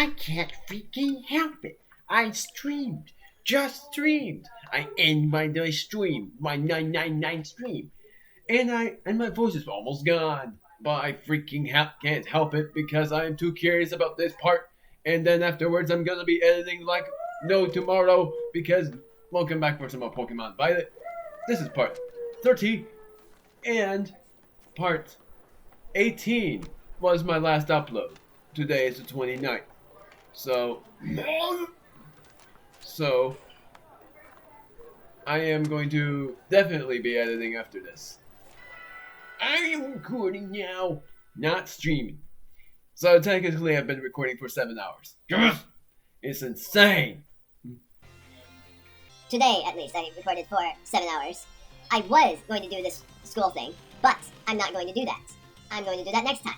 I can't freaking help it. I streamed. Just streamed. I end my day stream. My 999 stream. And my voice is almost gone. But I freaking can't help it because I am too curious about this part. And then afterwards I'm gonna be editing like no tomorrow because welcome back for some more Pokemon Violet. This is part 30 and part 18 was my last upload. Today is the 29th. So I am going to definitely be editing after this. I am recording now, not streaming. So technically I've been recording for 7 hours. It's insane. Today, at least, I recorded for 7 hours. I was going to do this school thing, but I'm not going to do that. I'm going to do that next time.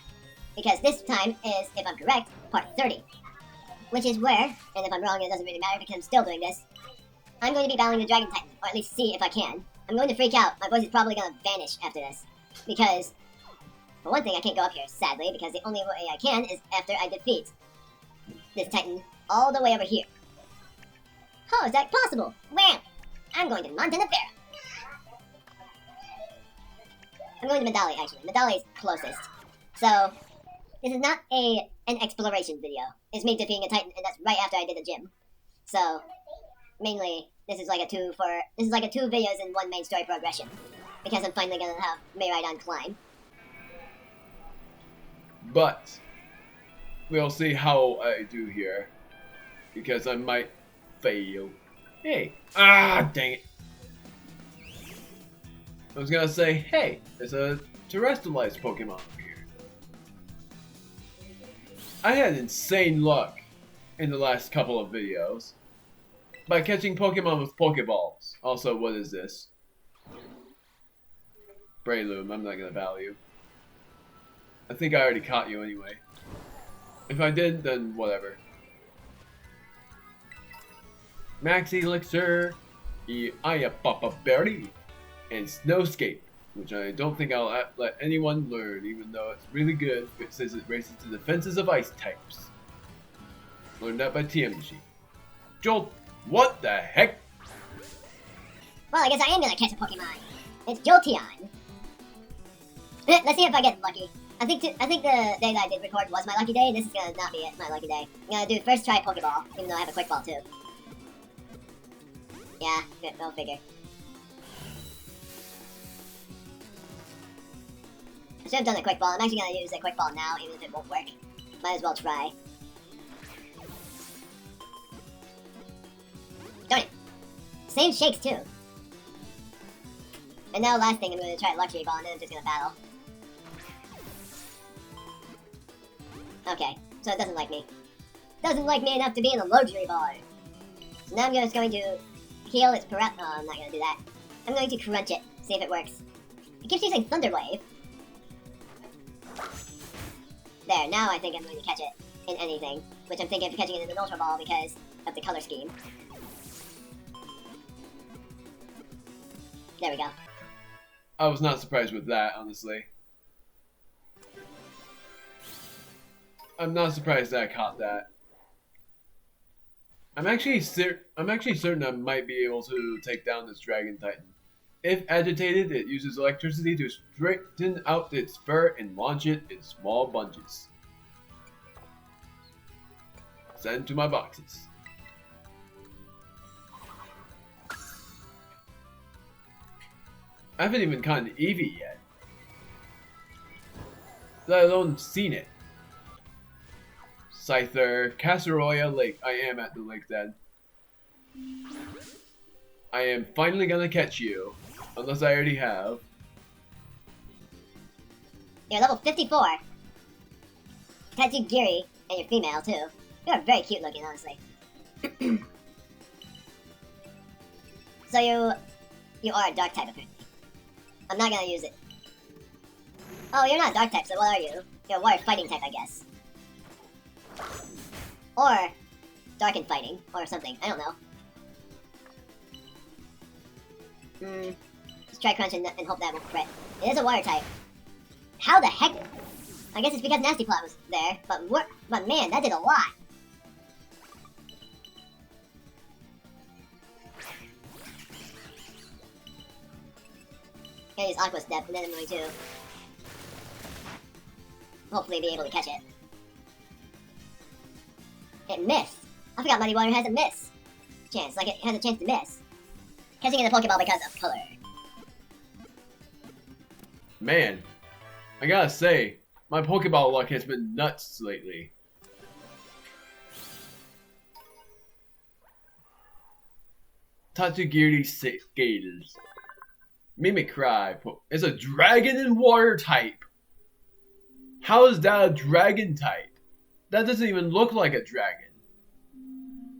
Because this time is, if I'm correct, part 30. Which is where, and if I'm wrong, it doesn't really matter because I'm still doing this, I'm going to be battling the Dragon Titan, or at least see if I can. I'm going to freak out. My voice is probably going to vanish after this. Because, for one thing, I can't go up here, sadly, because the only way I can is after I defeat this Titan all the way over here. How is that possible? Well, I'm going to Montana Fair. I'm going to Medali, actually. Medali is closest. So, this is not an exploration video. It's me defeating a Titan, and that's right after I did the gym. So, mainly, this is like a two videos in one main story progression. Because I'm finally gonna have Miraidon climb. But we'll see how I do here. Because I might fail. Hey. Dang it. I was gonna say, hey, there's a terrestrialized Pokemon over here. I had insane luck in the last couple of videos by catching Pokemon with Pokeballs. Also, what is this? Breloom, I'm not gonna battle you. I think I already caught you anyway. If I did, then whatever. Max Elixir, Papa Berry, and Snowscape, which I don't think I'll let anyone learn, even though it's really good. It says it raises the defenses of ice types. Learned that by TMG. Jolt, what the heck? Well, I guess I am gonna catch a Pokemon. It's Jolteon. Let's see if I get lucky. I think the day that I did record was my lucky day. This is gonna not be my lucky day. I'm gonna do first try Pokeball, even though I have a Quick Ball too. Yeah, go figure. I should have done a Quick Ball. I'm actually gonna use a Quick Ball now, even if it won't work. Might as well try. Darn it. Same shakes too. And now last thing I'm gonna try Luxury Ball and then I'm just gonna battle. Okay, so it doesn't like me. Doesn't like me enough to be in a Luxury Ball. So now I'm just going to heal its Oh, I'm not gonna do that. I'm going to crunch it, see if it works. It keeps using Thunder Wave. There, now I think I'm going to catch it in anything. Which I'm thinking of catching it in an Ultra Ball because of the color scheme. There we go. I was not surprised with that, honestly. I'm not surprised that I caught that. I'm actually certain I might be able to take down this Dragon Titan. If agitated, it uses electricity to straighten out its fur and launch it in small bunches. Send to my boxes. I haven't even caught an Eevee yet. Let alone seen it. Scyther, Casseroya Lake. I am at the lake then. I am finally gonna catch you. Unless I already have. You're level 54. Tattoo Giri, and you're female too. You're very cute looking, honestly. So you are a dark type apparently. I'm not gonna use it. Oh, you're not dark type, so what are you? You're a water fighting type, I guess. Or dark and fighting, or something. I don't know. Just try crunch and hope that won't crit. It is a water type. How the heck? I guess it's because Nasty Plot was there, but man, that did a lot. Gonna use Aqua Step, and then I'm going to hopefully be able to catch it. It missed. I forgot Muddy Water has a miss chance. Like, it has a chance to miss. Catching in the Pokeball because of color. Man, I gotta say, my Pokeball luck has been nuts lately. Tatsugiri Scales. Mimikry is a dragon and water type. How is that a dragon type? That doesn't even look like a dragon.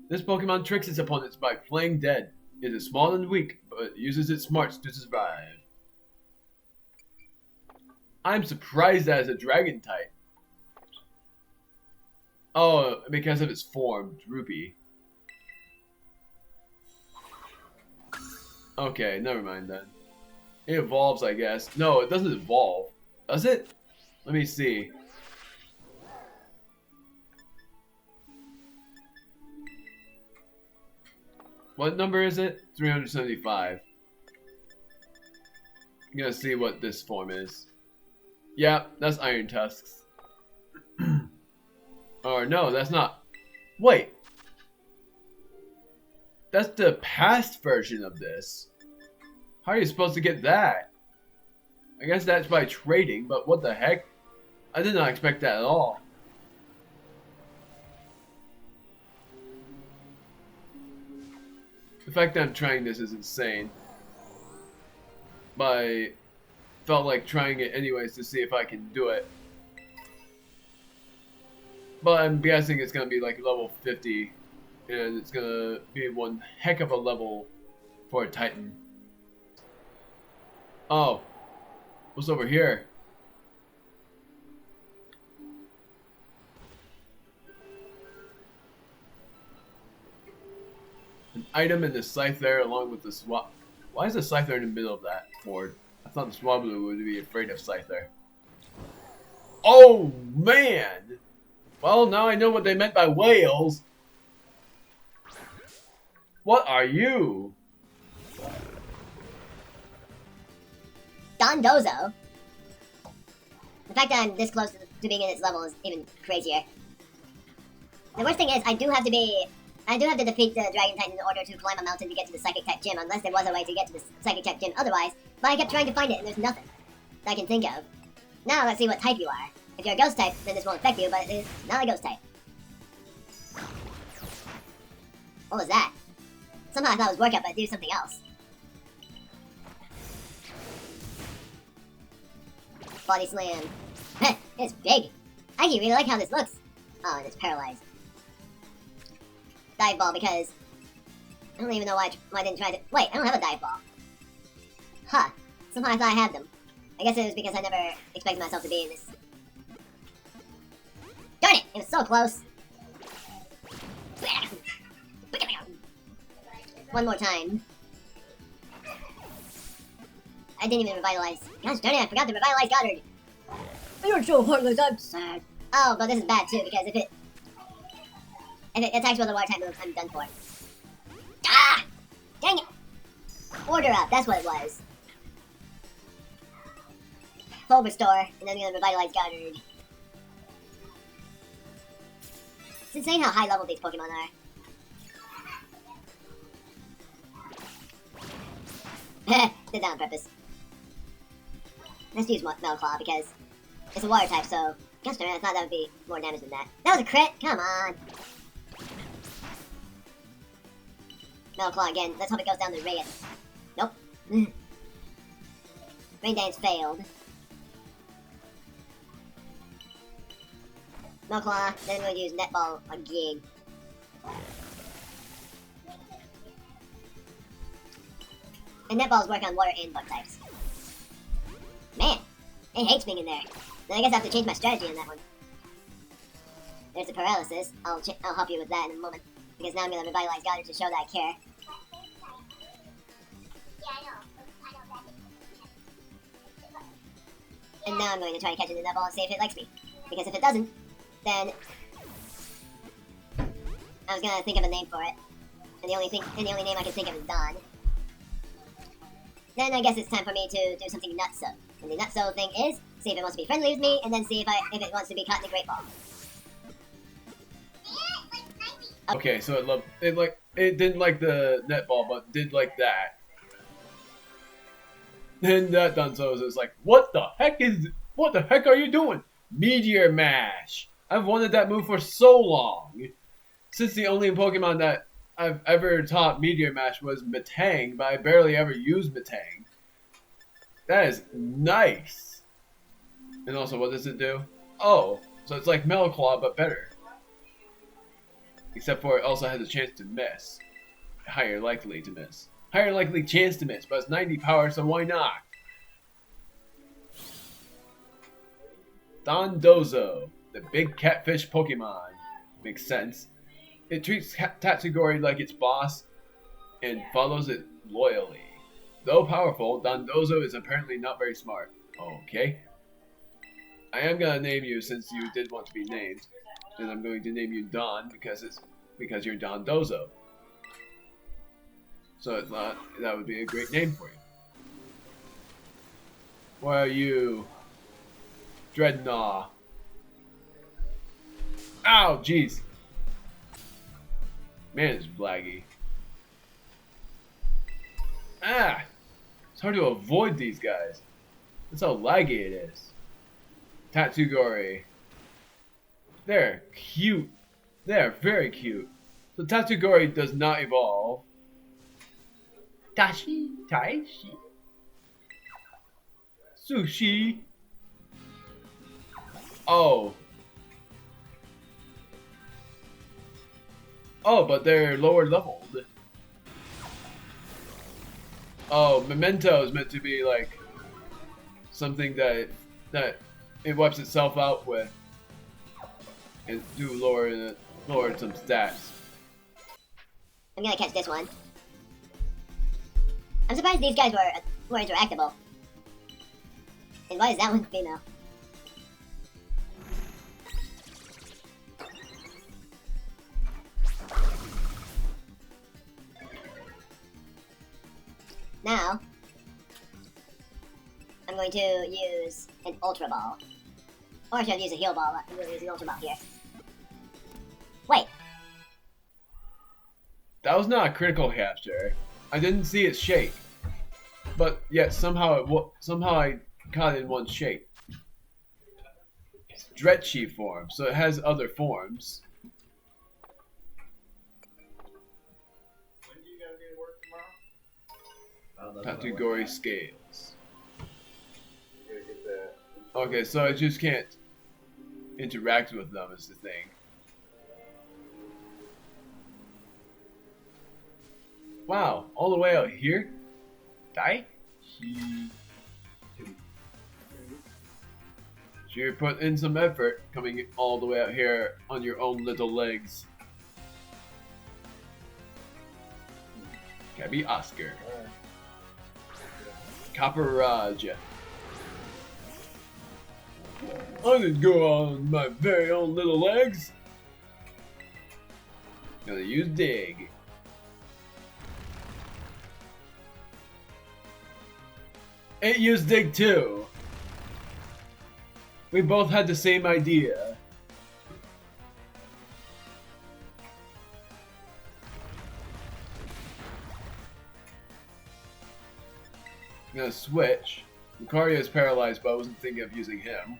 This Pokemon tricks its opponents by playing dead. It is small and weak, but uses its smarts to survive. I'm surprised that it's a dragon type. Oh, because of its form, Droopy. Okay, never mind then. It evolves, I guess. No, it doesn't evolve. Does it? Let me see. What number is it? 375. I'm gonna see what this form is. Yeah, that's Iron Tusks. Or no, that's not. Wait. That's the past version of this. How are you supposed to get that? I guess that's by trading, but what the heck? I did not expect that at all. The fact that I'm trying this is insane. But I felt like trying it anyways to see if I can do it. But I'm guessing it's going to be like level 50. And it's going to be one heck of a level for a Titan. Oh. What's over here? An item in the Scyther along with the Swap. Why is the Scyther in the middle of that board? I thought the Swablu would be afraid of Scyther. Oh man! Well, now I know what they meant by whales. What are you? Dondozo? The fact that I'm this close to being in its level is even crazier. The worst thing is, I do have to defeat the Dragon Titan in order to climb a mountain to get to the Psychic type gym, unless there was a way to get to the Psychic type gym otherwise, but I kept trying to find it and there's nothing that I can think of. Now let's see what type you are. If you're a ghost type, then this won't affect you, but it's not a ghost type. What was that? Somehow I thought it was workout, but it did something else. Body slam. It's big. I actually really like how this looks. Oh, and it's paralyzed. Dive ball because I don't even know why I didn't try to. Wait, I don't have a dive ball. Huh. Somehow I thought I had them. I guess it was because I never expected myself to be in this. Darn it! It was so close. One more time. I didn't even revitalize. Gosh darn it, I forgot to revitalize Goddard. You're so heartless, I'm sad. Oh, but this is bad too, because if it attacks with a water type move, I'm done for. Ah! Dang it! Order up, that's what it was. Full restore, and then I'm gonna revitalize Goddard. It's insane how high level these Pokemon are. Did that on purpose. Let's use Metal Claw because it's a water type, so gosh darn it, I thought that would be more damage than that. That was a crit! Come on! Metal Claw again. Let's hope it goes down to Ray. Nope. Rain Dance failed. Metal Claw, then I'm going to use Netball again. And Netballs work on water and bug types. Man, it hates being in there. Then I guess I have to change my strategy on that one. There's the paralysis. I'll help you with that in a moment. Because now I'm going to revitalize Goddard to show that I care. And now I'm going to try to catch it in that ball and see if it likes me. Because if it doesn't, then I was going to think of a name for it. And the only name I can think of is Don. then I guess it's time for me to do something nutso. And the nutso thing is, see if it wants to be friendly with me, and then see if it wants to be caught in a great ball. Okay, so it didn't like the netball, but did like that. Then that Dunzo is like, what the heck are you doing? Meteor Mash! I've wanted that move for so long. Since the only Pokemon that I've ever taught Meteor Mash was Metang, but I barely ever used Metang. That is nice. And also, what does it do? Oh, so it's like Metal Claw, but better. Except for it also has a chance to miss. Higher likely to miss. Higher likely chance to miss, but it's 90 power, so why not? Dondozo, the big catfish Pokemon. Makes sense. It treats Tatsugori like its boss and follows it loyally. Though powerful, Dondozo is apparently not very smart. Okay. I am gonna name you since you did want to be named. And I'm going to name you Don because you're Dondozo. So I thought that would be a great name for you. Why are you? Dreadnought. Ow, jeez. Man, it's laggy. Ah! It's hard to avoid these guys. That's how laggy it is. Tatsugori. They're cute. They're very cute. So Tatsugori does not evolve. Tashi, Taishi. Sushi. Oh. Oh, but they're lower leveled. Oh, Memento is meant to be like something that it wipes itself out with and do lower some stats. I'm gonna catch this one. I'm surprised these guys were interactable. And why is that one female? Now, I'm going to use an Ultra Ball. Or should I use a Heal Ball? I'm going to use an Ultra Ball here. Wait. That was not a critical capture. I didn't see it shake. But yet somehow I caught it in one shake. It's Dretchi form, so it has other forms. Tatsugori scales. Okay, so I just can't interact with them is the thing. Wow, all the way out here? Die? Sure put in some effort coming all the way out here on your own little legs. Cabby Oscar. Copperage. I didn't go on my very own little legs. Gonna use dig. It used dig too. We both had the same idea. I'm gonna switch. Lucario is paralyzed, but I wasn't thinking of using him. I'm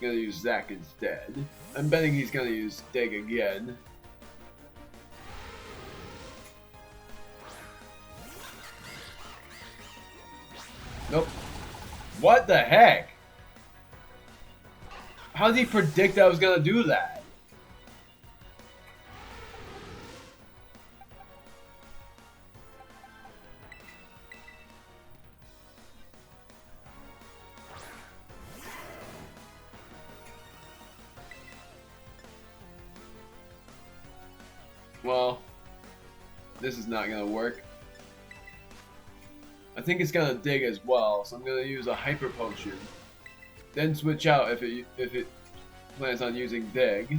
gonna use Zack instead. I'm betting he's gonna use Dig again. Nope. What the heck? How did he predict I was gonna do that? Well, this is not gonna work. I think it's gonna dig as well, so I'm gonna use a hyper potion. Then switch out if it plans on using dig.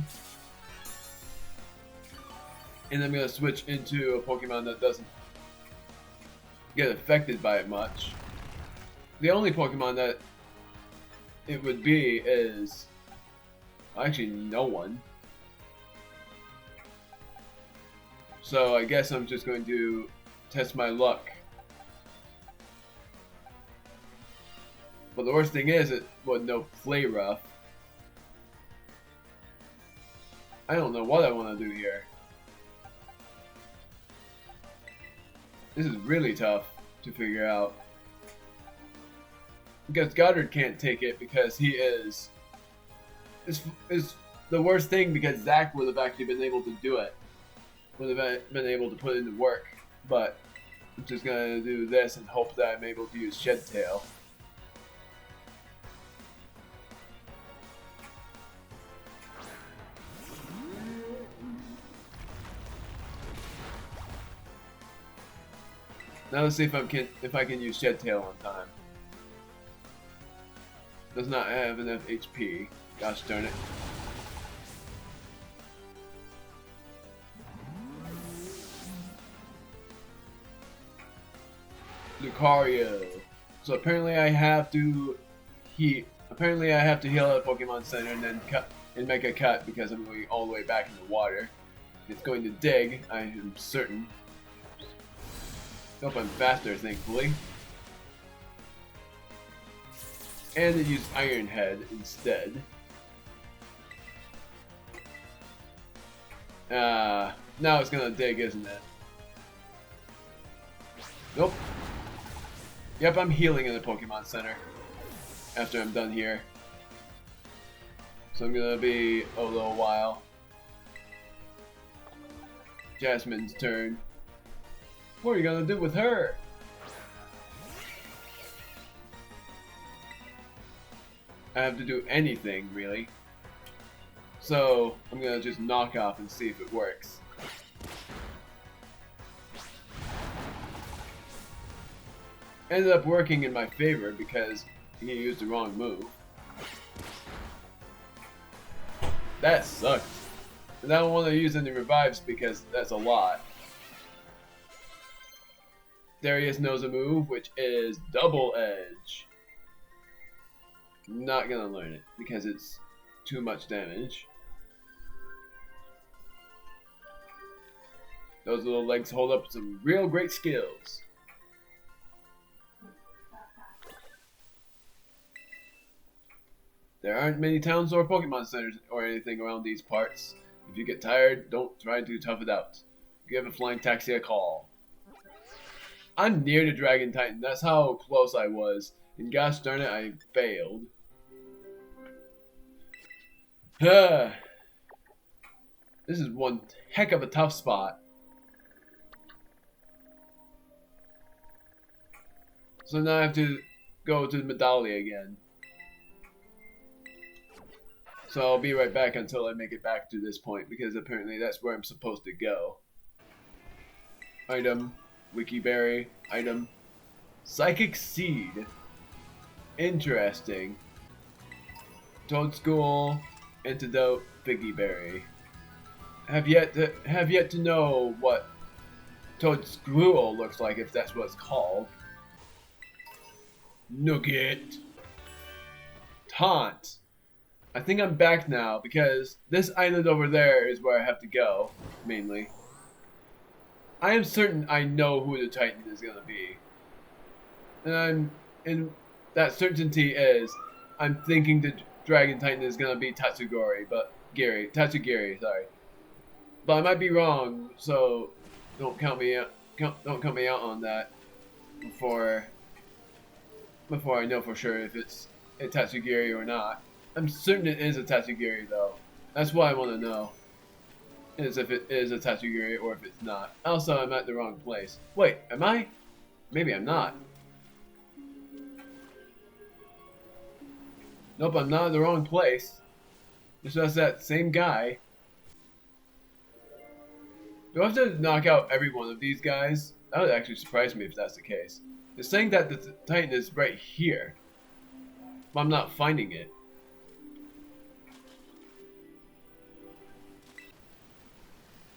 And I'm gonna switch into a Pokemon that doesn't get affected by it much. The only Pokemon that it would be is actually no one. So I guess I'm just going to test my luck. But the worst thing is it would no play rough. I don't know what I want to do here. This is really tough to figure out. Because Goddard can't take it because he is the worst thing because Zach would have actually been able to do it. Would have been able to put in the work. But I'm just gonna do this and hope that I'm able to use Shed Tail. Now let's see if I can use Shed Tail on time. Does not have enough HP. Gosh darn it. Lucario. So apparently I have to heal at Pokemon Center and then make a cut because I'm going all the way back in the water. It's going to dig, I am certain. Hope I'm faster, thankfully. And it used Iron Head instead. Now it's gonna dig, isn't it? Nope. Yep, I'm healing in the Pokemon Center after I'm done here. So I'm gonna be a little while. Jasmine's turn. What are you gonna do with her? I have to do anything, really. So, I'm gonna just knock off and see if it works. Ended up working in my favor because he used the wrong move. That sucked. And I don't want to use any revives because that's a lot. Darius knows a move, which is Double Edge. Not gonna learn it because it's too much damage. Those little legs hold up some real great skills. There aren't many towns or Pokemon centers or anything around these parts. If you get tired, don't try to tough it out. Give a flying taxi a call. I'm near to Dragon Titan. That's how close I was. And gosh darn it, I failed. This is one heck of a tough spot. So now I have to go to the Medallia again. So I'll be right back until I make it back to this point because apparently that's where I'm supposed to go. Item. Wiki Berry, item, Psychic Seed. Interesting. Toadstool, Antidote, Figgy Berry. Have yet to know what Toadstool looks like, if that's what it's called. Nugget. Taunt. I think I'm back now because this island over there is where I have to go, mainly. I am certain I know who the Titan is gonna be. And that certainty is, I'm thinking the Dragon Titan is gonna be Tatsugiri, sorry. But I might be wrong, so don't count me out on that before I know for sure if it's a Tatsugiri or not. I'm certain it is a Tatsugiri though. That's what I want to know. Is if it is a Tatsugiri or if it's not. Also, I'm at the wrong place. Wait, am I? Maybe I'm not. Nope, I'm not in the wrong place. It's just that same guy. Do I have to knock out every one of these guys? That would actually surprise me if that's the case. It's saying that the Titan is right here. But I'm not finding it.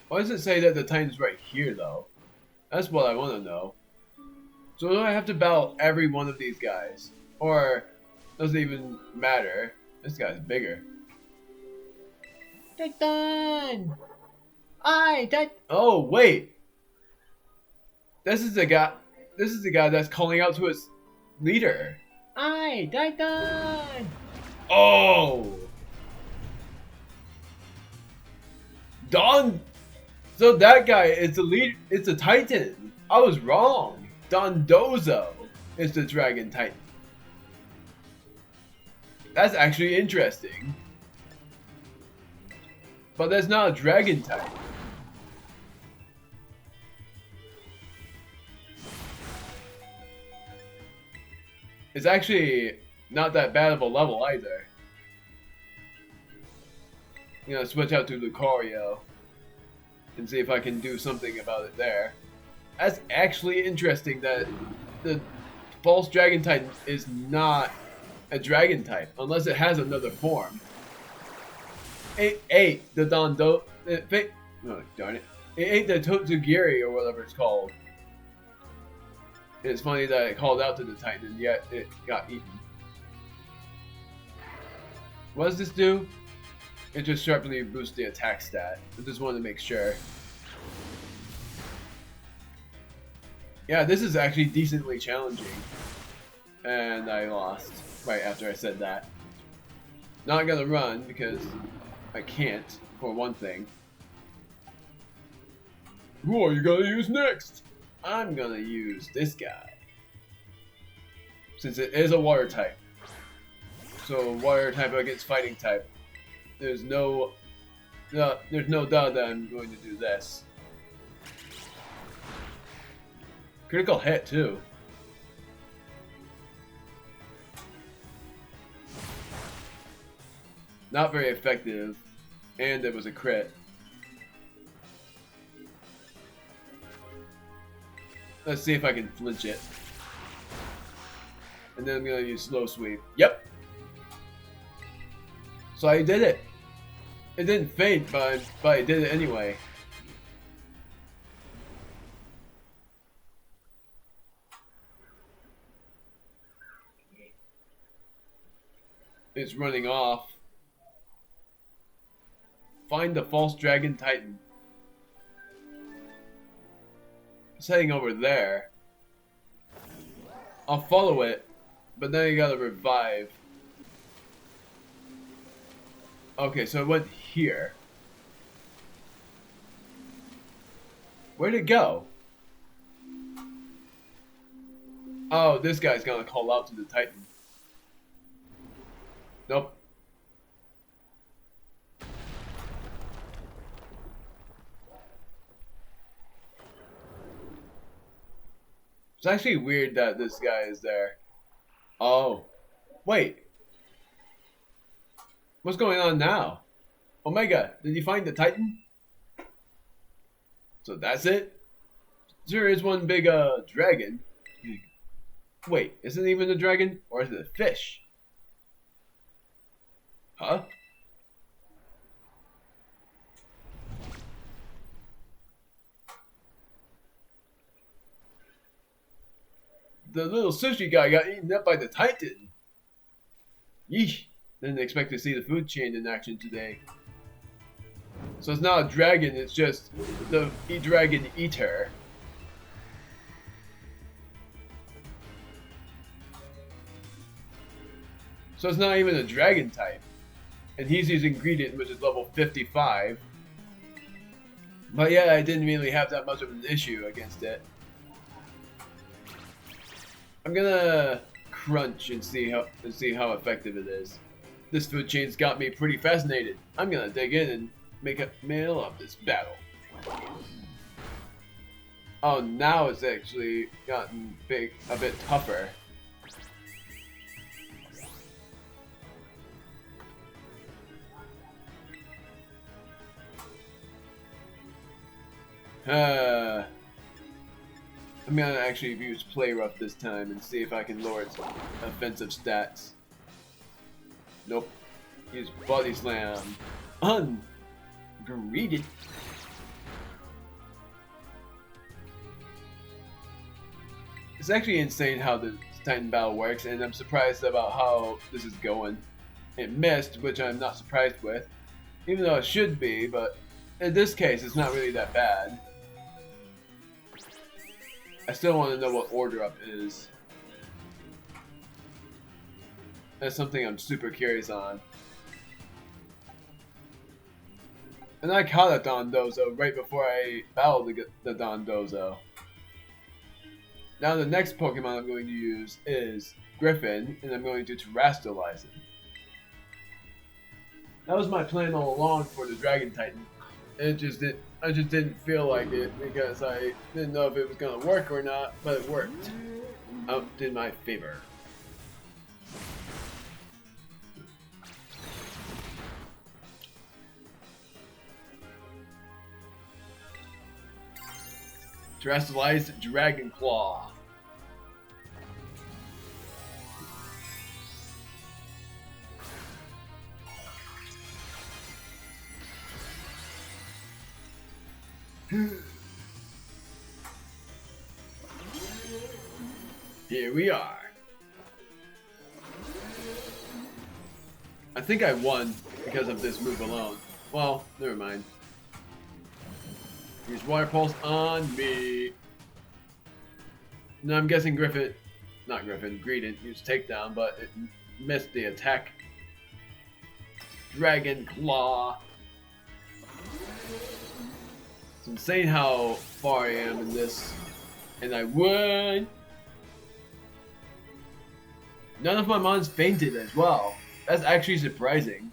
Why does it say that the Titan's right here, though? That's what I want to know. So do I have to battle every one of these guys? Or doesn't even matter? This guy's bigger. Titan! Oh wait! This is the guy. This is the guy that's calling out to his leader. Aye, Titan! Oh! Don. So that guy is the lead. It's a Titan. I was wrong. Dondozo is the Dragon Titan. That's actually interesting. But that's not a Dragon Titan. It's actually not that bad of a level either. You know, switch out to Lucario and see if I can do something about it there. That's actually interesting that the false Dragon Titan is not a Dragon type unless it has another form. It ate the Dondo. Oh, darn it! It ate the Totsugiri or whatever it's called. And it's funny that it called out to the Titan and yet it got eaten. What does this do? It just sharply boosts the attack stat. I just wanted to make sure. Yeah, this is actually decently challenging. And I lost right after I said that. Not gonna run because I can't, for one thing. Who are you gonna use next? I'm gonna use this guy. Since it is a water type. So water type against fighting type. There's no doubt that I'm going to do this. Critical hit too. Not very effective, and it was a crit. Let's see if I can flinch it. And then I'm gonna use slow sweep. Yep. So I did it. It didn't faint, but I did it anyway. It's running off. Find the false Dragon Titan. It's heading over there. I'll follow it, but then you gotta revive. Okay, so it went here. Where'd it go? Oh, this guy's gonna call out to the Titan. Nope. It's actually weird that this guy is there. Oh. Wait. What's going on now? Omega, did you find the Titan? So that's it? There is one big dragon. Wait, isn't it even a dragon? Or is it a fish? Huh? The little sushi guy got eaten up by the Titan. Yeesh. Didn't expect to see the food chain in action today. So it's not a dragon, it's just the dragon eater. So it's not even a dragon type. And he's using ingredient which is level 55. But yeah, I didn't really have that much of an issue against it. I'm gonna crunch and see how effective it is. This food chain's got me pretty fascinated. I'm gonna dig in and make a meal of this battle. Oh, now it's actually gotten a bit tougher. I'm gonna actually use Play Rough this time and see if I can lower its offensive stats. Nope. Use Body Slam. Ungreeted. It's actually insane how the Titan battle works, and I'm surprised about how this is going. It missed, which I'm not surprised with, even though it should be, but in this case, it's not really that bad. I still want to know what order up is. That's something I'm super curious on. And I caught a Dondozo right before I battled the Dondozo. Now the next Pokemon I'm going to use is Griffin, and I'm going to terrestrialize him. That was my plan all along for the Dragon Titan. I just didn't feel like it because I didn't know if it was gonna work or not, but it worked. Out in my favor. Terrestrialized Dragon Claw. Here we are. I think I won because of this move alone. Well, never mind. Use Water Pulse on me. Now I'm guessing Greedent used Takedown, but it missed the attack. Dragon Claw. It's insane how far I am in this. And I won! None of my mons fainted as well. That's actually surprising.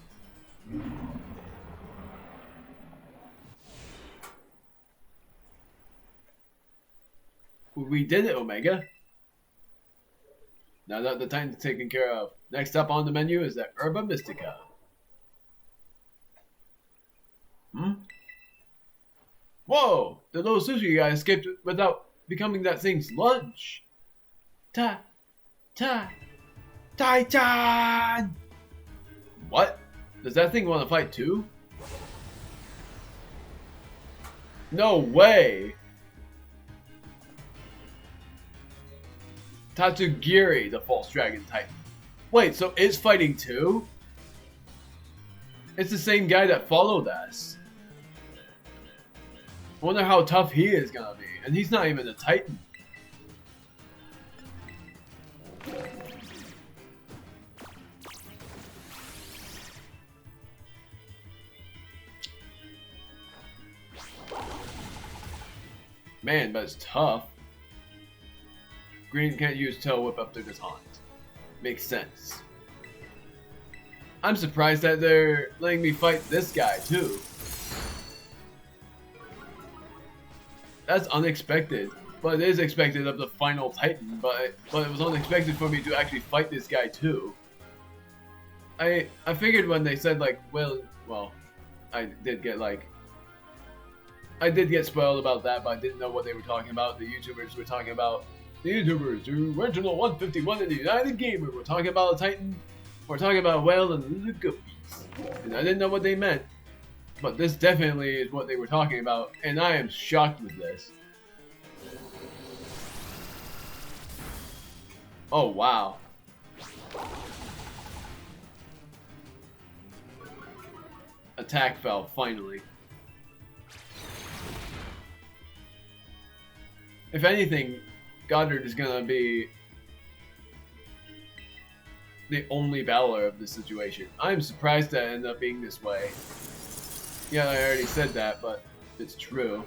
We did it, Omega. Now that the Titan's taken care of, next up on the menu is the Herba Mystica. Whoa! The little sushi guy escaped without becoming that thing's lunch. Titan! What? Does that thing want to fight too? No way! Tatsugiri, the false dragon titan. Wait, so it's fighting too? It's the same guy that followed us. I wonder how tough he is gonna be. And he's not even a titan. Man, but it's tough. Green can't use Tail Whip after this haunt. Makes sense. I'm surprised that they're letting me fight this guy too. That's unexpected. But it is expected of the final Titan, but it was unexpected for me to actually fight this guy too. I figured when they said like, well, I did get spoiled about that, but I didn't know what they were talking about. The YouTubers were talking about the original 151 in the United Gamer were talking about a Titan, or talking about a whale and the guppies. And I didn't know what they meant. But this definitely is what they were talking about, and I am shocked with this. Oh wow. Attack fell, finally. If anything, Goddard is gonna be the only battler of this situation. I'm surprised that it ended up being this way. Yeah, I already said that, but it's true.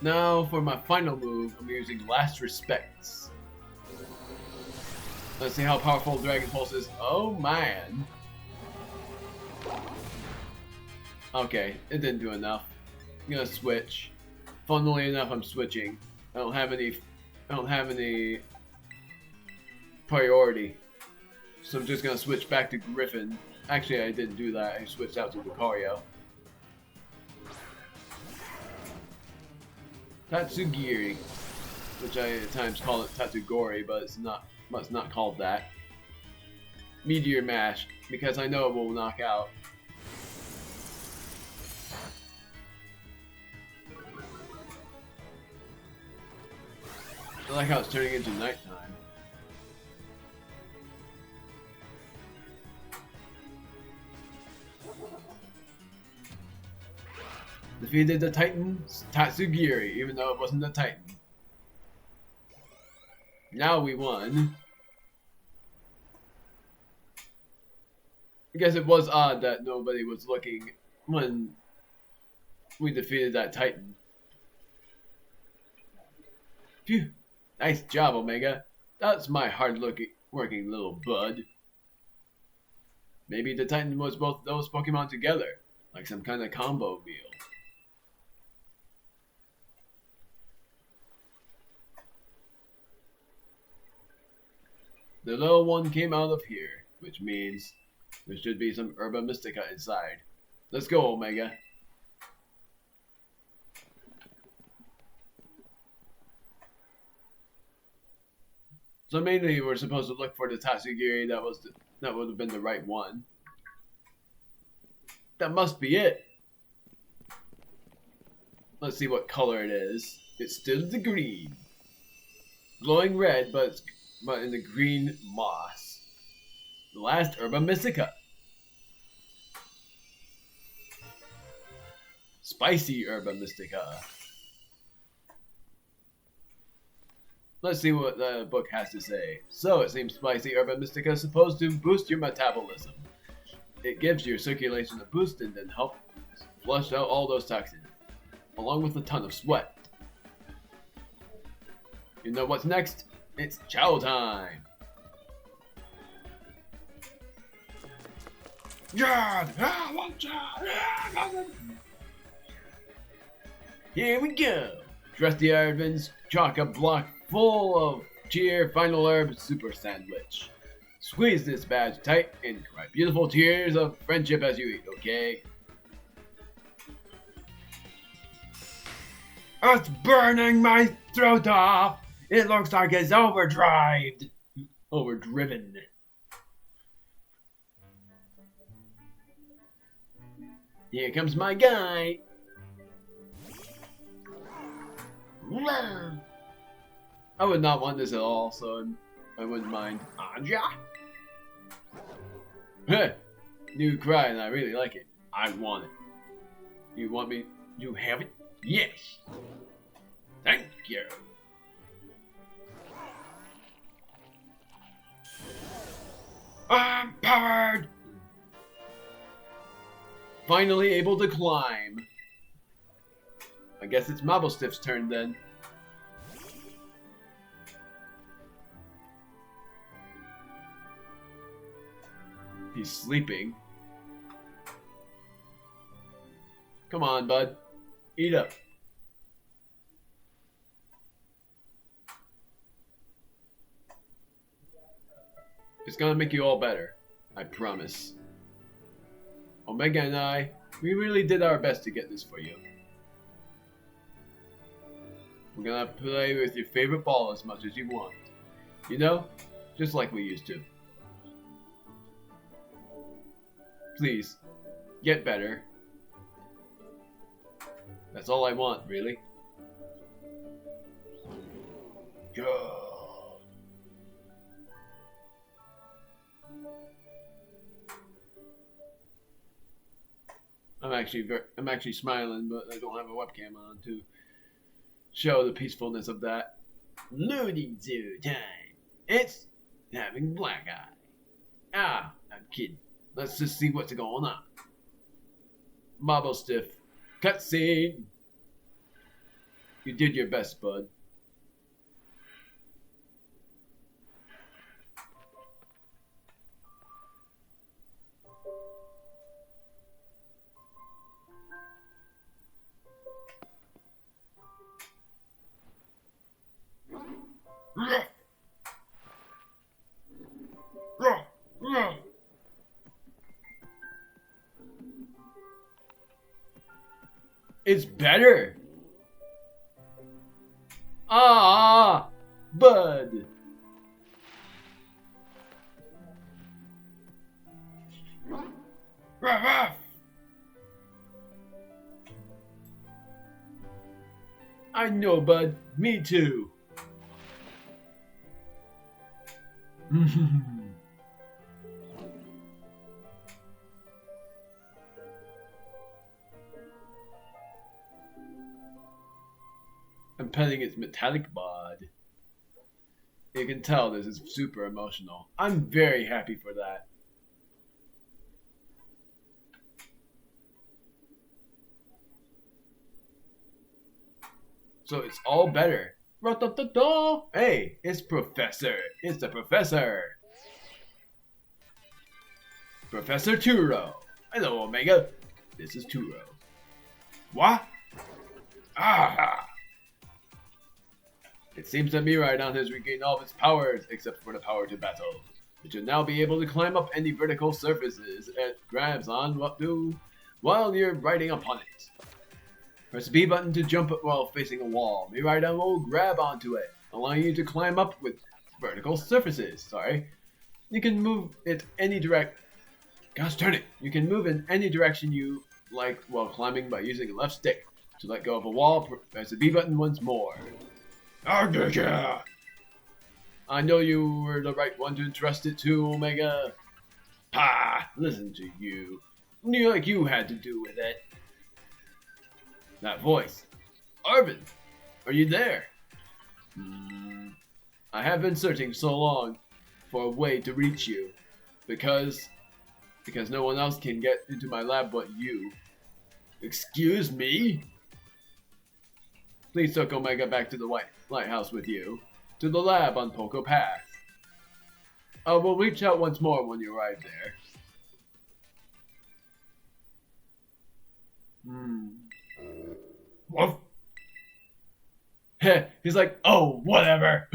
Now, for my final move, I'm using Last Respects. Let's see how powerful Dragon Pulse is. Oh man. Okay, it didn't do enough. I'm gonna switch. Funnily enough, I'm switching. I don't have any priority. So I'm just gonna switch back to Griffin. Actually, I didn't do that. I switched out to Lucario. Tatsugiri, which I at times call it Tatsugori, but it's not called that. Meteor Mash, because I know it will knock out. I like how it's turning into nighttime. Defeated the Titan Tatsugiri, even though it wasn't a Titan. Now we won. I guess it was odd that nobody was looking when we defeated that Titan. Phew. Nice job, Omega. That's my hard-working little bud. Maybe the Titan was both those Pokemon together, like some kind of combo meal. The little one came out of here, which means there should be some Herba Mystica inside. Let's go, Omega. So mainly we're supposed to look for the Tatsugiri that would have been the right one. That must be it. Let's see what color it is. It's still the green. Glowing red, but in the green moss. The last Herba Mystica. Spicy Herba Mystica. Let's see what the book has to say. So it seems Spicy Herba Mystica is supposed to boost your metabolism. It gives your circulation a boost and then helps flush out all those toxins, along with a ton of sweat. You know what's next? It's chow time! Here we go! Trusty Arven's chock-a-block full of cheer final herb super sandwich. Squeeze this badge tight and cry beautiful tears of friendship as you eat, okay? It's burning my throat off! It looks like it's overdriven. Here comes my guy. I would not want this at all, so I wouldn't mind. Anja? Heh, new cry and I really like it. I want it. You want me? You have it? Yes. Thank you. I'm powered! Finally able to climb. I guess it's Mabosstiff's turn then. He's sleeping. Come on, bud. Eat up. It's gonna make you all better. I promise. Omega and I, we really did our best to get this for you. We're gonna play with your favorite ball as much as you want. You know? Just like we used to. Please, get better. That's all I want, really. God. I'm actually smiling, but I don't have a webcam on to show the peacefulness of that. Loading zoo time. It's having black eye. Ah, I'm kidding. Let's just see what's going on. Mabosstiff. Cutscene. You did your best, bud. It's better. Ah, bud. I know, bud. Me too. I'm petting its metallic bod. You can tell this is super emotional. I'm very happy for that. So it's all better. Hey, it's Professor. It's the Professor. Professor Turo. Hello, Omega. This is Turo. What? Ah! It seems that Miraidon has regained all of its powers, except for the power to battle. It should now be able to climb up any vertical surfaces it grabs on what do while you're riding upon it. Press the B button to jump while facing a wall. Miraidon will grab onto it, allowing you to climb up with vertical surfaces. You can move it any direct. Gosh darn it! You can move in any direction you like while climbing by using a left stick. To let go of a wall, press the B button once more. I know you were the right one to entrust it to, Omega. Ha! Listen to you. Like you had to do with it. That voice. Arven, are you there? I have been searching so long for a way to reach you. Because no one else can get into my lab but you. Excuse me? Please take Omega back to the lighthouse with you. To the lab on Poco Path. I will reach out once more when you arrive there. Woof. He's like, oh, whatever.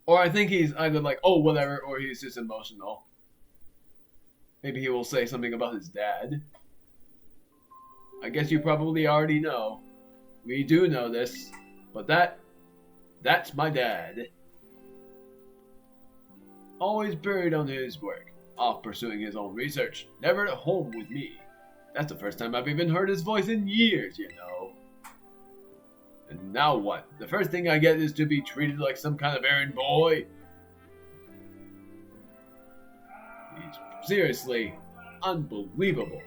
Or I think he's either like, oh, whatever, or he's just emotional. Maybe he will say something about his dad. I guess you probably already know. We do know this, but that's my dad. Always buried on his work, off pursuing his own research, never at home with me. That's the first time I've even heard his voice in years, you know. And now what? The first thing I get is to be treated like some kind of errand boy? He's seriously unbelievable.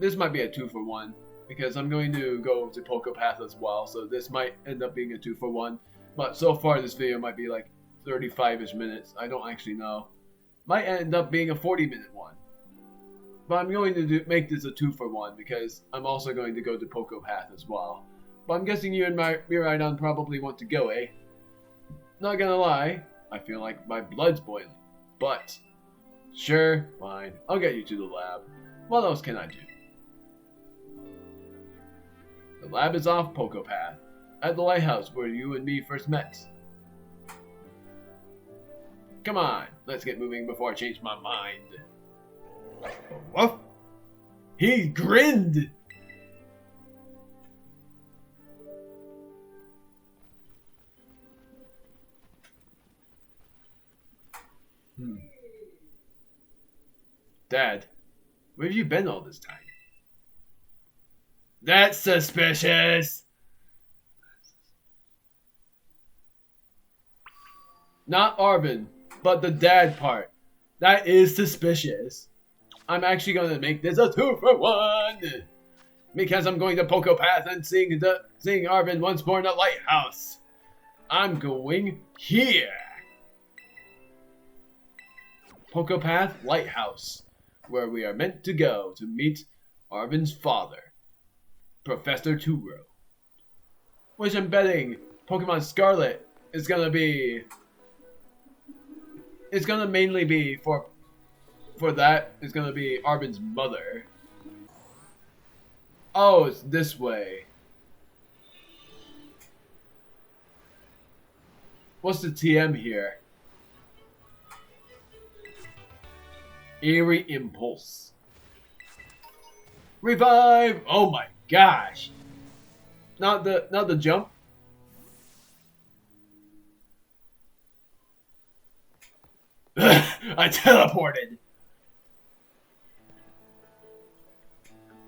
This might be a 2-for-1, because I'm going to go to Poco Path as well, so this might end up being a 2-for-1. But so far this video might be like 35-ish minutes, I don't actually know. Might end up being a 40-minute one. But I'm going to make this a 2-for-1, because I'm also going to go to Poco Path as well. But I'm guessing you and Miraidon probably want to go, eh? Not gonna lie, I feel like my blood's boiling. But, sure, fine, I'll get you to the lab. What else can I do? The lab is off Poco Path, at the lighthouse where you and me first met. Come on, let's get moving before I change my mind. What? He grinned! Dad, where have you been all this time? That's suspicious! Not Arven, but the dad part. That is suspicious. I'm actually going to make this a 2-for-1! Because I'm going to Poco Path and seeing Arven once more in the lighthouse. I'm going here. Poco Path Lighthouse, where we are meant to go to meet Arven's father, Professor Turo. Which I'm betting Pokemon Scarlet is gonna be. It's gonna mainly be for that. It's gonna be Arven's mother. Oh, it's this way. What's the TM here? Eerie Impulse. Revive! Oh my gosh! Not the jump. I teleported!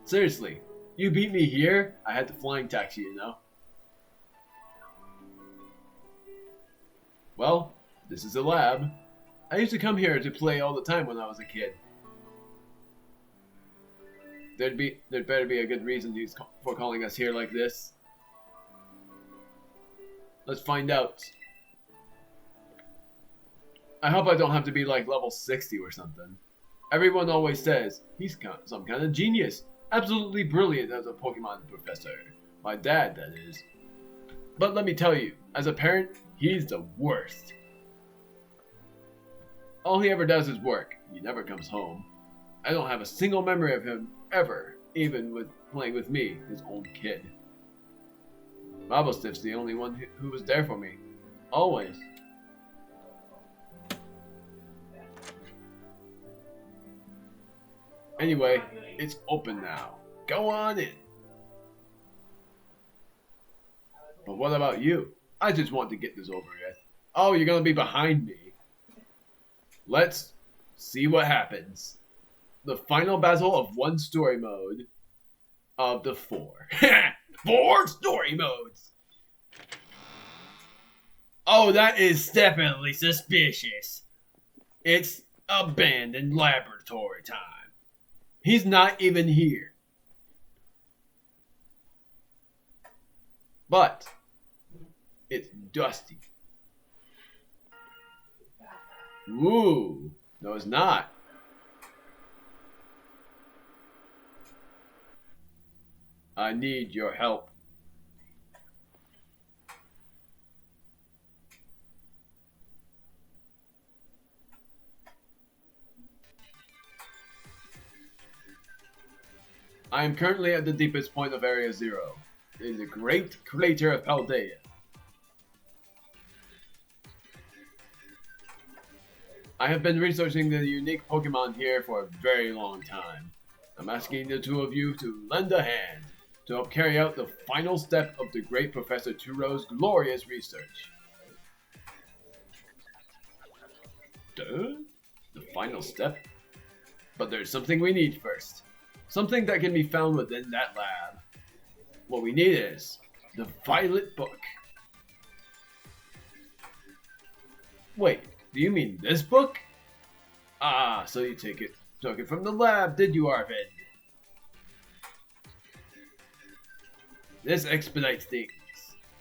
Seriously, You beat me here? I had the flying taxi, you know. Well, this is a lab. I used to come here to play all the time when I was a kid. There'd better be a good reason for calling us here like this. Let's find out. I hope I don't have to be like level 60 or something. Everyone always says he's some kind of genius. Absolutely brilliant as a Pokemon professor. My dad, that is. But let me tell you, as a parent, he's the worst. All he ever does is work. He never comes home. I don't have a single memory of him ever, even with playing with me, his own kid. Mabosstiff's the only one who was there for me. Always. Anyway, it's open now. Go on in. But what about you? I just want to get this over with. Oh, you're gonna be behind me. Let's see what happens. The final battle of one story mode of the 4. 4 story modes! Oh, that is definitely suspicious. It's abandoned laboratory time. He's not even here. But it's dusty. Ooh, no it's not. I need your help. I am currently at the deepest point of Area 0, in the Great Crater of Paldea. I have been researching the unique Pokemon here for a very long time. I'm asking the two of you to lend a hand to help carry out the final step of the great Professor Turo's glorious research. Duh? The final step? But there's something we need first. Something that can be found within that lab. What we need is the Violet Book. Wait, do you mean this book? Ah, so you took it from the lab, did you, Arven? This expedites things.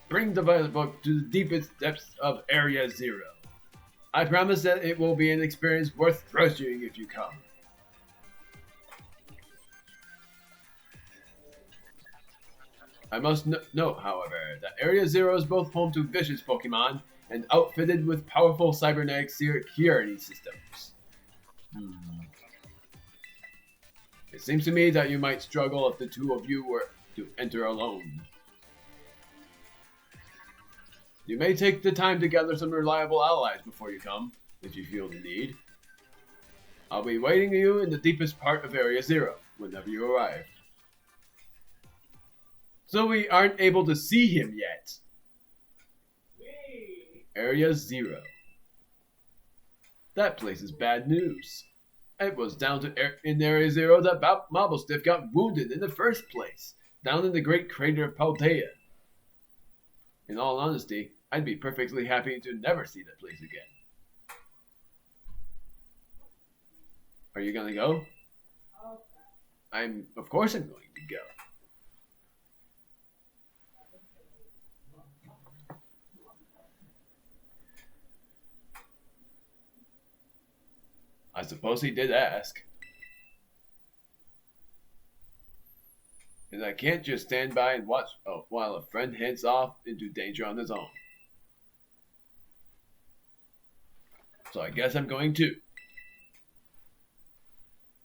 Bring the Violet Book to the deepest depths of Area 0. I promise that it will be an experience worth treasuring if you come. I must note, however, that Area 0 is both home to vicious Pokemon and outfitted with powerful cybernetic security systems. It seems to me that you might struggle if the two of you were to enter alone. You may take the time to gather some reliable allies before you come, if you feel the need. I'll be waiting for you in the deepest part of Area 0, whenever you arrive. So we aren't able to see him yet. Area 0. That place is bad news. It was down to in Area 0 that Mabosstiff got wounded in the first place, down in the Great Crater of Paldea. In all honesty, I'd be perfectly happy to never see that place again. Are you gonna go? Of course I'm going to go. I suppose he did ask. And I can't just stand by and watch while a friend heads off into danger on his own. So I guess I'm going too.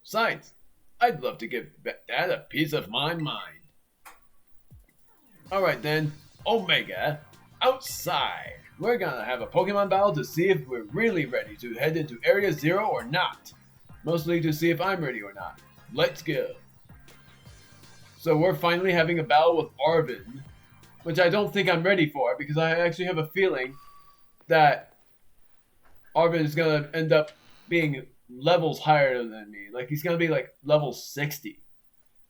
Besides, I'd love to give Dad a piece of my mind. Alright then, Omega, outside. We're gonna have a Pokemon battle to see if we're really ready to head into Area 0 or not. Mostly to see if I'm ready or not. Let's go. So we're finally having a battle with Arven, which I don't think I'm ready for because I actually have a feeling that Arven is gonna end up being levels higher than me. Like he's gonna be like level 60.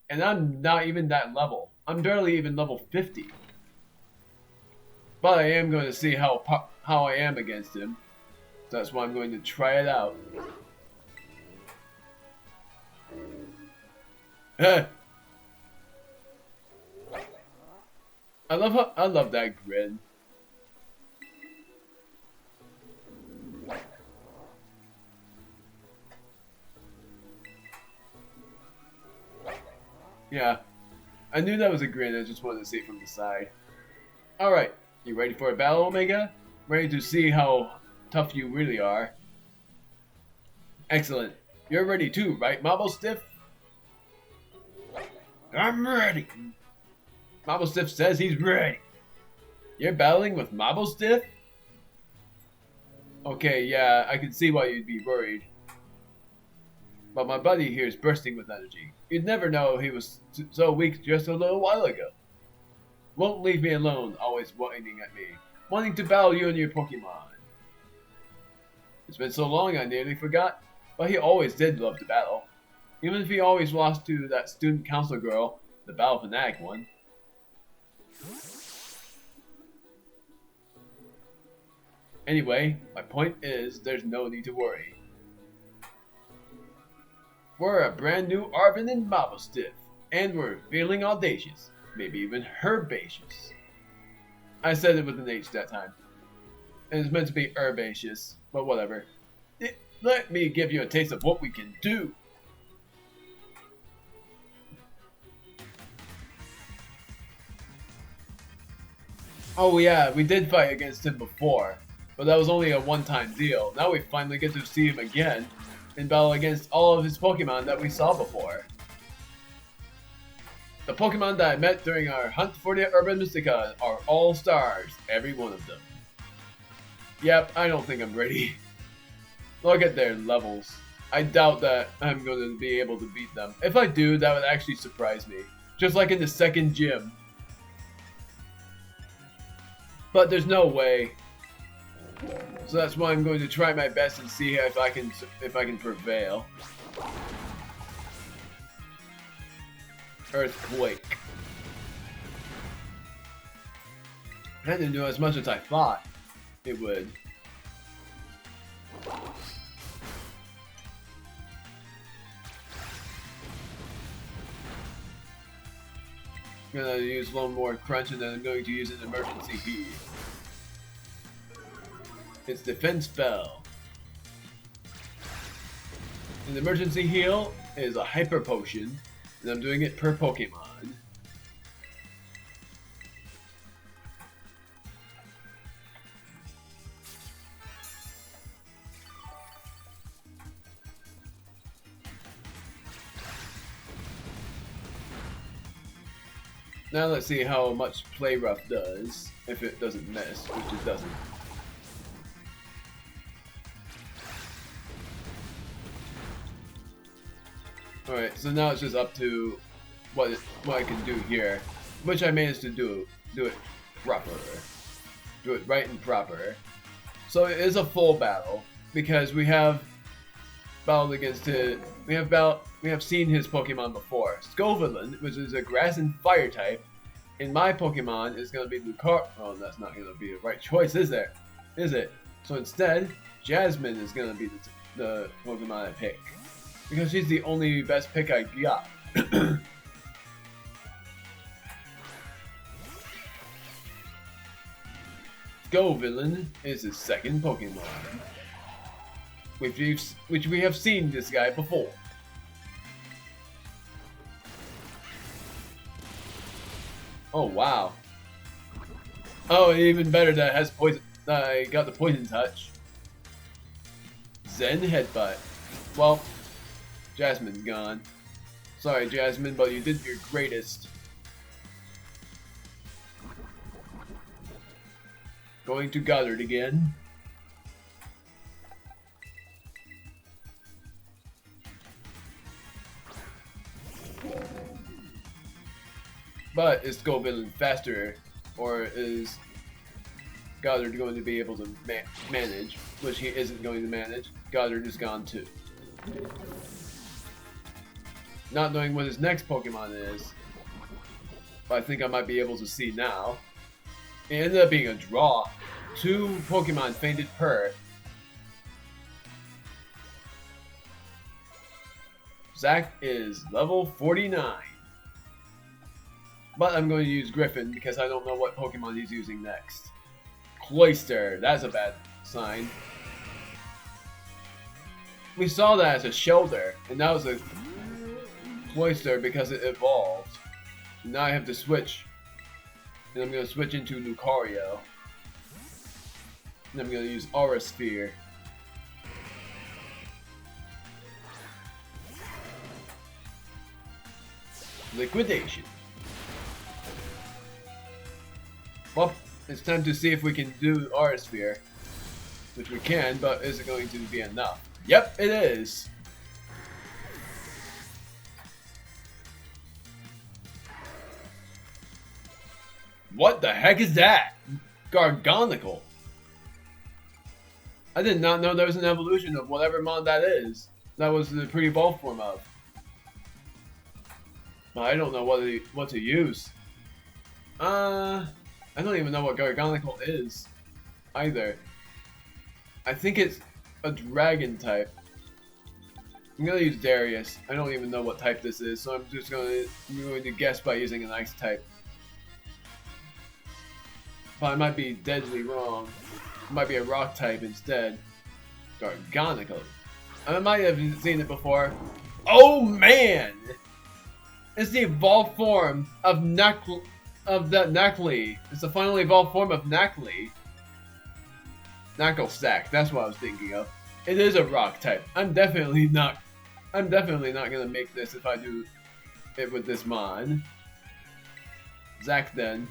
And I'm not even that level. I'm barely even level 50. But I am going to see how I am against him. So that's why I'm going to try it out. I love that grin. Yeah, I knew that was a grin. I just wanted to see it from the side. All right, you ready for a battle, Omega? Ready to see how tough you really are? Excellent. You're ready too, right, Mabosstiff? I'm ready. Mabosstiff says he's ready. You're battling with Mabosstiff? Okay, yeah, I can see why you'd be worried. But my buddy here is bursting with energy. You'd never know he was so weak just a little while ago. Won't leave me alone, always whining at me, wanting to battle you and your Pokemon. It's been so long I nearly forgot, but he always did love to battle. Even if he always lost to that student council girl, the Battle Fanatic one. Anyway, my point is, there's no need to worry. We're a brand new Arven and Mabosstiff, and we're feeling audacious, maybe even herbaceous. I said it with an H that time. And it's meant to be herbaceous, but whatever. Let me give you a taste of what we can do. Oh yeah, we did fight against him before, but that was only a one-time deal. Now we finally get to see him again and battle against all of his Pokemon that we saw before. The Pokemon that I met during our hunt for the Urban Mystica are all stars, every one of them. Yep, I don't think I'm ready. Look at their levels. I doubt that I'm going to be able to beat them. If I do, that would actually surprise me. Just like in the second gym. But there's no way. So that's why I'm going to try my best and see if I can prevail. Earthquake. I didn't do as much as I thought it would. I'm gonna use one more crunch and then I'm going to use an emergency heal. Its defense fell. An emergency heal is a hyper potion, and I'm doing it per Pokemon. Now let's see how much Play Rough does, if it doesn't miss, which it doesn't. Alright, so now it's just up to what I can do here, which I managed to do it proper. Do it right and proper. So it is a full battle, because we have battled against it. We have seen his Pokemon before. Scovillain, which is a grass and fire type, and my Pokemon is gonna be Lucar. Oh, that's not gonna be the right choice, is there? Is it? So instead, Jasmine is gonna be the Pokemon I pick, because she's the only best pick I got. Scovillain is his second Pokemon, which we have seen this guy before. Oh wow! Oh, even better that it has poison. I got the poison touch. Zen Headbutt. Well, Jasmine's gone. Sorry, Jasmine, but you did your greatest. Going to Goddard again. But is Scovillain faster, or is Goddard going to be able to manage? Which he isn't going to manage. Goddard is gone too. not knowing what his next Pokemon is. But I think I might be able to see now. It ended up being a draw. 2 Pokemon fainted per. Zach is level 49. But I'm going to use Griffin because I don't know what Pokemon he's using next. Cloyster, that's a bad sign. We saw that as a Shelter, and that was a Cloyster because it evolved. Now I have to switch. And I'm going to switch into Lucario. And I'm going to use Aura Sphere. Liquidation. Well, it's time to see if we can do Aura Sphere. Which we can, but is it going to be enough? Yep, it is. What the heck is that? Gargonicle. I did not know there was an evolution of whatever mon that is. That was the pre-evolved form of. But I don't know what to use. I don't even know what Gargonicle is either. I think it's a dragon type. I'm gonna use Darius. I don't even know what type this is, so I'm just going to guess by using an ice type. But I might be deadly wrong. It might be a rock type instead. Gargonicle. I might have seen it before. Oh man! It's the evolved form of Nacli. It's the finally evolved form of Nacli. Knuckle Stack, that's what I was thinking of. It is a rock type. I'm definitely not gonna make this if I do it with this mon. Zach then.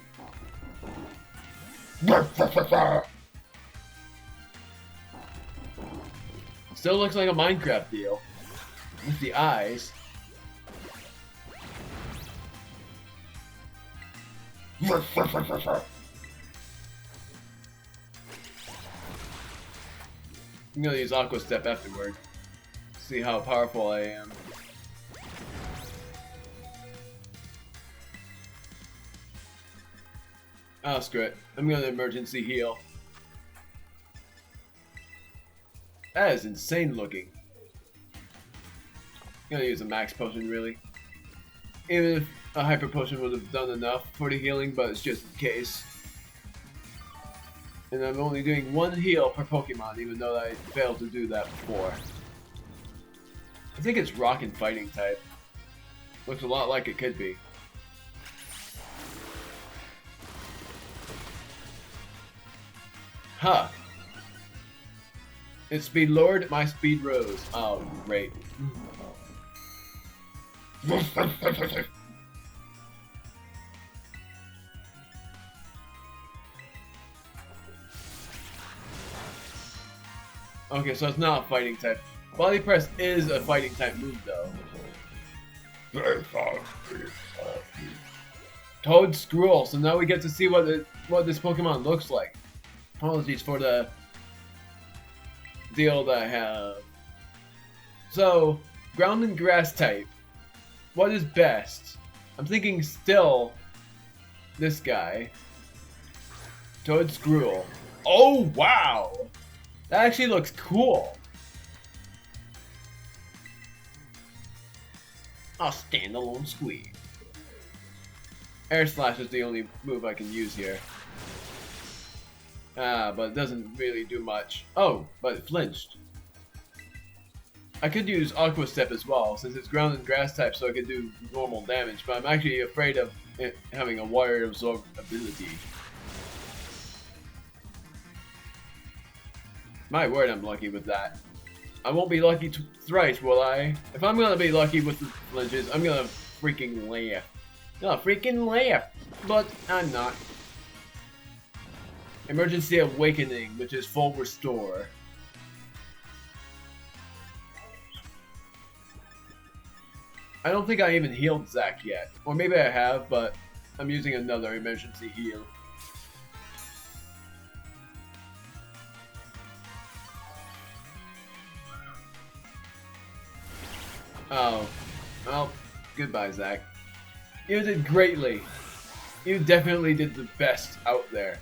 Still looks like a Minecraft deal. With the eyes. I'm gonna use Aqua Step afterward. See how powerful I am. Oh, screw it. I'm gonna emergency heal. That is insane looking. I'm gonna use a max potion, really. Even if a hyper potion would have done enough for the healing, but it's just in case. And I'm only doing 1 heal per Pokemon, even though I failed to do that before. I think it's rock and fighting type. Looks a lot like it could be. Huh. Its speed lowered, my speed rose. Oh, great. Okay, so it's not a fighting type. Body Press is a fighting type move, though. Toad Scroll. So now we get to see what this Pokemon looks like. Apologies for the deal that I have. So, ground and grass type. What is best? I'm thinking still this guy. Toad Scroll. Oh, wow! That actually looks cool. I'll standalone squeeze. Air Slash is the only move I can use here. But it doesn't really do much. Oh, but it flinched. I could use Aqua Step as well, since it's ground and grass type, so I could do normal damage, but I'm actually afraid of it having a water absorb ability. My word, I'm lucky with that. I won't be lucky thrice, will I? If I'm gonna be lucky with the flinches, I'm gonna freaking laugh. Gonna freaking laugh! But I'm not. Emergency Awakening, which is full restore. I don't think I even healed Zach yet. Or maybe I have, but I'm using another emergency heal. Oh. Well, Goodbye, Zach. You did greatly. You definitely did the best out there.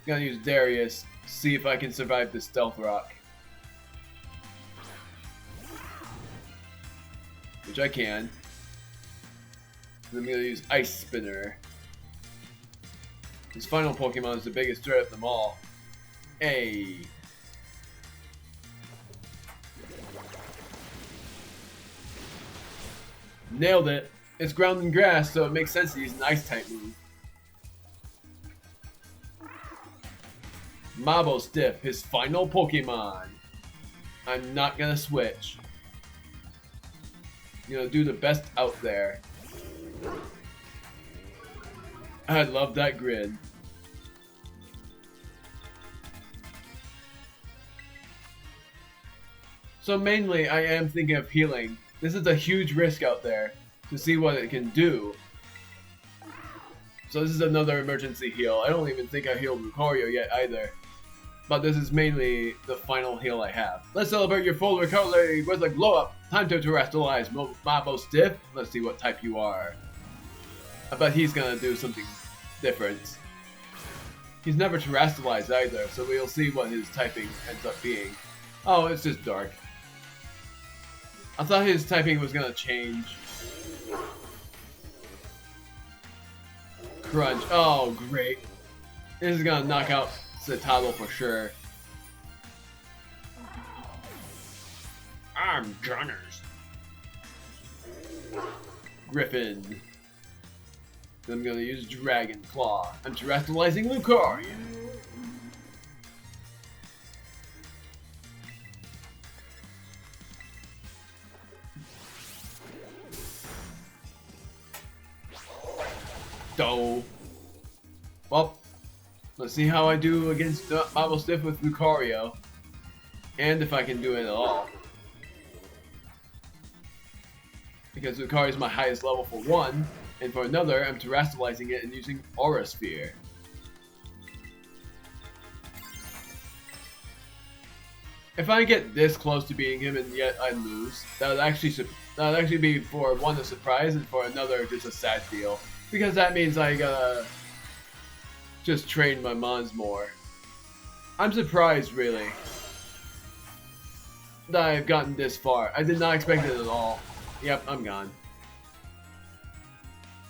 Gonna use Darius, see if I can survive the Stealth Rock. Which I can. And I'm gonna use Ice Spinner. His final Pokemon is the biggest threat of them all. Hey. Nailed it. It's ground and grass, so it makes sense to use an Ice-type move. Mabosstiff, his final Pokemon. I'm not gonna switch. I'm gonna do the best out there. I love that grid. So mainly, I am thinking of healing. This is a huge risk out there to see what it can do. So this is another emergency heal. I don't even think I healed Lucario yet either. But this is mainly the final heal I have. Let's celebrate your full recovery with a glow up. Time to terrestrialize Mabosstiff. Let's see what type you are. I bet he's gonna do something different. He's never terrestrialized either, so we'll see what his typing ends up being. Oh, it's just dark. I thought his typing was gonna change. Crunch. Oh, great. This is gonna knock out Citadel for sure. I'm Gunners. Griffin. Then I'm gonna use Dragon Claw. I'm terrestrializing Lucario. Doh. Well, let's see how I do against Mabosstiff with Lucario. And if I can do it at all. Because Lucario is my highest level for one, and for another, I'm terrestrializing it and using Aura Sphere. If I get this close to beating him and yet I lose, that would actually be for one a surprise and for another just a sad deal. Because that means I gotta just train my mons more. I'm surprised, really, that I've gotten this far. I did not expect it at all. Yep, I'm gone.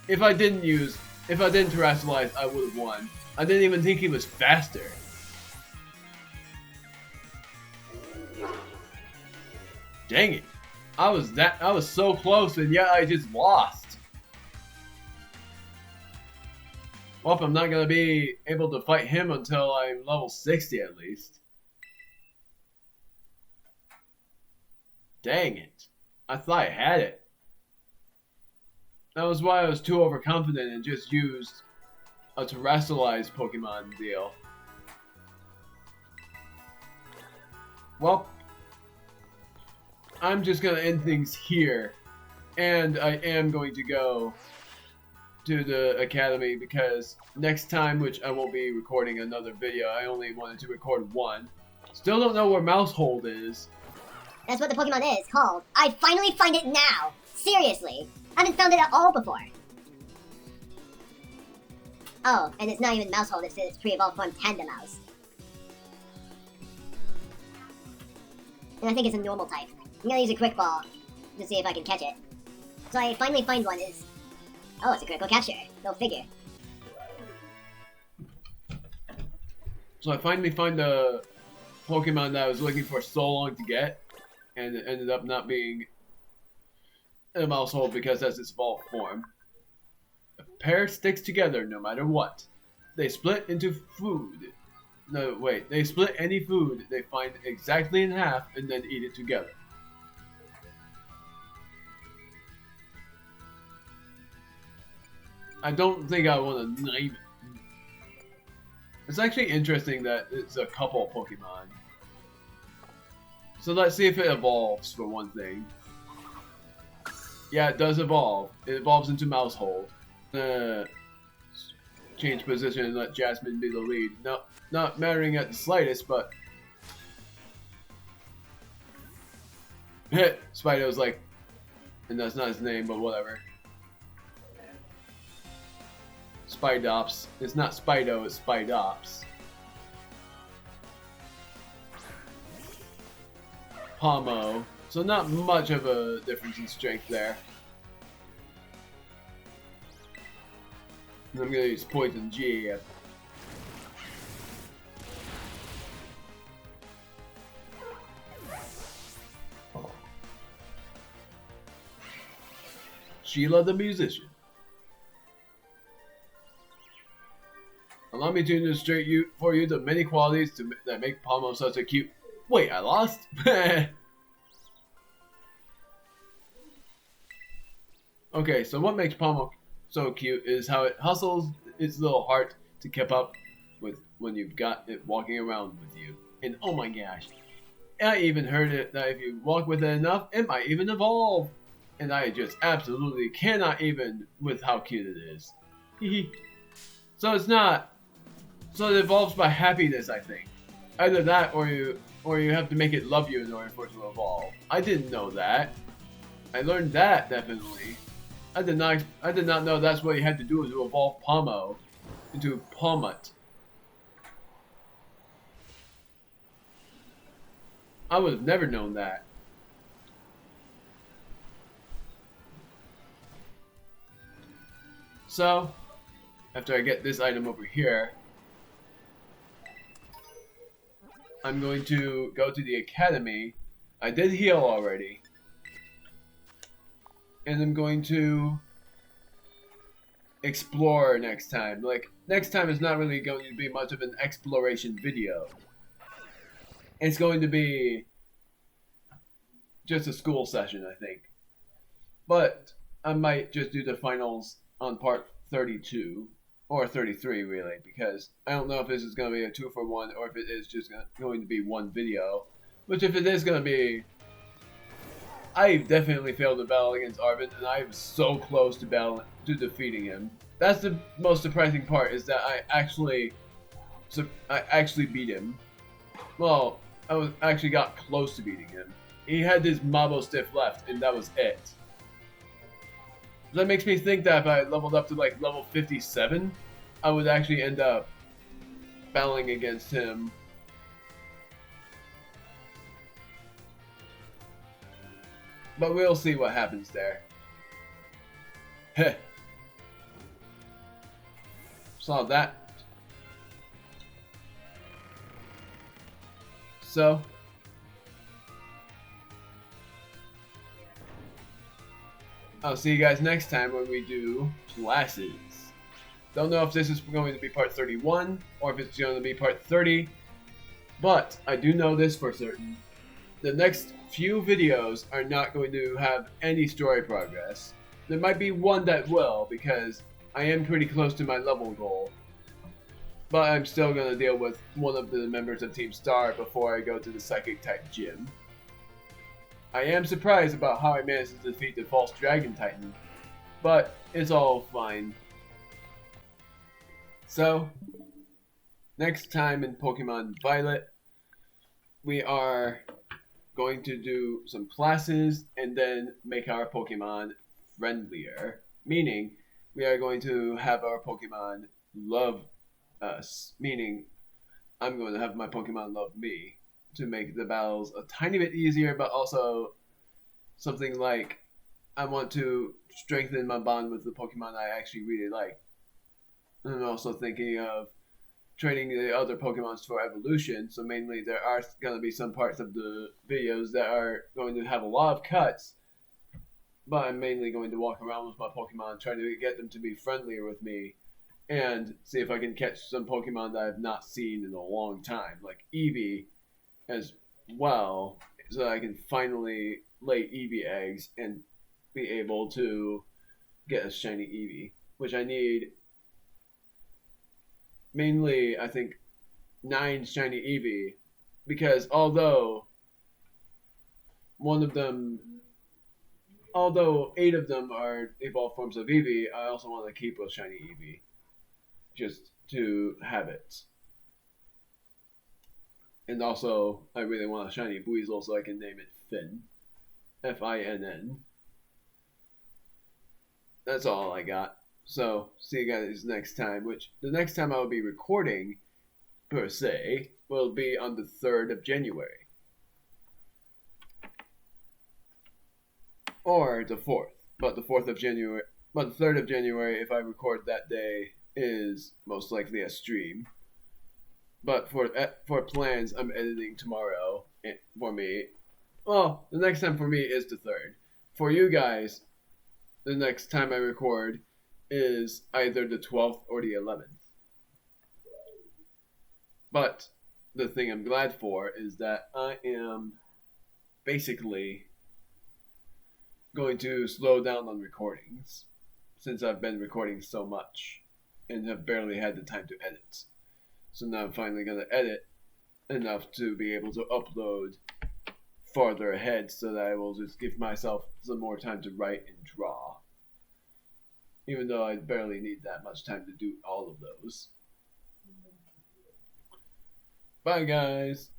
If I didn't terrestrialize, I would have won. I didn't even think he was faster. Dang it. I was so close and yet I just lost. Well, I'm not gonna be able to fight him until I'm level 60 at least. Dang it. I thought I had it. That was why I was too overconfident and just used a terrestrialized Pokemon deal. Well, I'm just gonna end things here. And I am going to go to the academy because next time, which I won't be recording another video, I only wanted to record one. Still don't know where Mousehold is. That's what the Pokemon is called. I finally find it now. Seriously. I haven't found it at all before. Oh, and it's not even Mousehold, it's its pre-evolved form Tandemouse. And I think it's a normal type. I'm gonna use a Quick Ball to see if I can catch it. So I finally find one is... Oh, it's a critical capture. Go figure. So I finally find the Pokemon that I was looking for so long to get, and it ended up not being a Mousehold because that's its evolved form. A pair sticks together no matter what. They split into food. No, wait. They split any food they find exactly in half and then eat it together. I don't think I want to name it. It's actually interesting that it's a couple Pokemon. So let's see if it evolves for one thing. Yeah, it does evolve. It evolves into Mousehold. Change position and let Jasmine be the lead. No, not mattering at the slightest, but Spido's like, and that's not his name, but whatever. Spidops. It's not Spido, it's Spidops. Pomo. So not much of a difference in strength there. And I'm gonna use Poison G. Sheila the musician. Allow me to illustrate for you the many qualities that make Pomo such a cute. Wait, I lost? Okay, so what makes Pomo so cute is how it hustles its little heart to keep up with when you've got it walking around with you. And oh my gosh, I even heard it that if you walk with it enough, it might even evolve. And I just absolutely cannot even with how cute it is. So it's not. So it evolves by happiness, I think. Either that, or you have to make it love you in order for it to evolve. I didn't know that. I learned that definitely. I did not know that's what you had to do to evolve Pomo into Pomut. I would have never known that. So, after I get this item over here, I'm going to go to the academy. I did heal already. And I'm going to explore next time. Like, next time is not really going to be much of an exploration video. It's going to be just a school session, I think. But I might just do the finals on part 32 or 33 really, because I don't know if this is going to be a 2-for-1 or if it is just going to be one video. Which if it is going to be, I definitely failed to battle against Arven, and I was so close to defeating him. That's the most surprising part, is that I actually beat him. Well, I actually got close to beating him. He had his Mabosstiff left, and that was it. That makes me think that if I leveled up to like level 57, I would actually end up battling against him. But we'll see what happens there. Heh. Saw that. So, I'll see you guys next time when we do classes. Don't know if this is going to be part 31 or if it's going to be part 30, but I do know this for certain. The next few videos are not going to have any story progress. There might be one that will, because I am pretty close to my level goal. But I'm still going to deal with one of the members of Team Star before I go to the Psychic type gym. I am surprised about how I managed to defeat the False Dragon Titan, but it's all fine. So, next time in Pokemon Violet, we are going to do some classes and then make our Pokemon friendlier. Meaning, we are going to have our Pokemon love us. Meaning, I'm going to have my Pokemon love me to make the battles a tiny bit easier, but also something like I want to strengthen my bond with the Pokemon I actually really like. And I'm also thinking of training the other Pokemons for evolution, so mainly there are going to be some parts of the videos that are going to have a lot of cuts, but I'm mainly going to walk around with my Pokemon, trying to get them to be friendlier with me, and see if I can catch some Pokemon that I've not seen in a long time, like Eevee as well, so that I can finally lay Eevee eggs and be able to get a shiny Eevee, which I need mainly, I think, 9 shiny Eevee, because although 8 of them are evolved forms of Eevee, I also want to keep a shiny Eevee, just to have it. And also, I really want a shiny Buizel so I can name it Finn. FINN. That's all I got. So, see you guys next time, which the next time I will be recording, per se, will be on the 3rd of January. Or the 4th. But the 4th of January, but the 3rd of January, if I record that day, is most likely a stream. But for plans, I'm editing tomorrow for me. Well, the next time for me is the 3rd. For you guys, the next time I record is either the 12th or the 11th. But the thing I'm glad for is that I am basically going to slow down on recordings since I've been recording so much and have barely had the time to edit. So now I'm finally going to edit enough to be able to upload farther ahead so that I will just give myself some more time to write and draw. Even though I barely need that much time to do all of those. Bye, guys.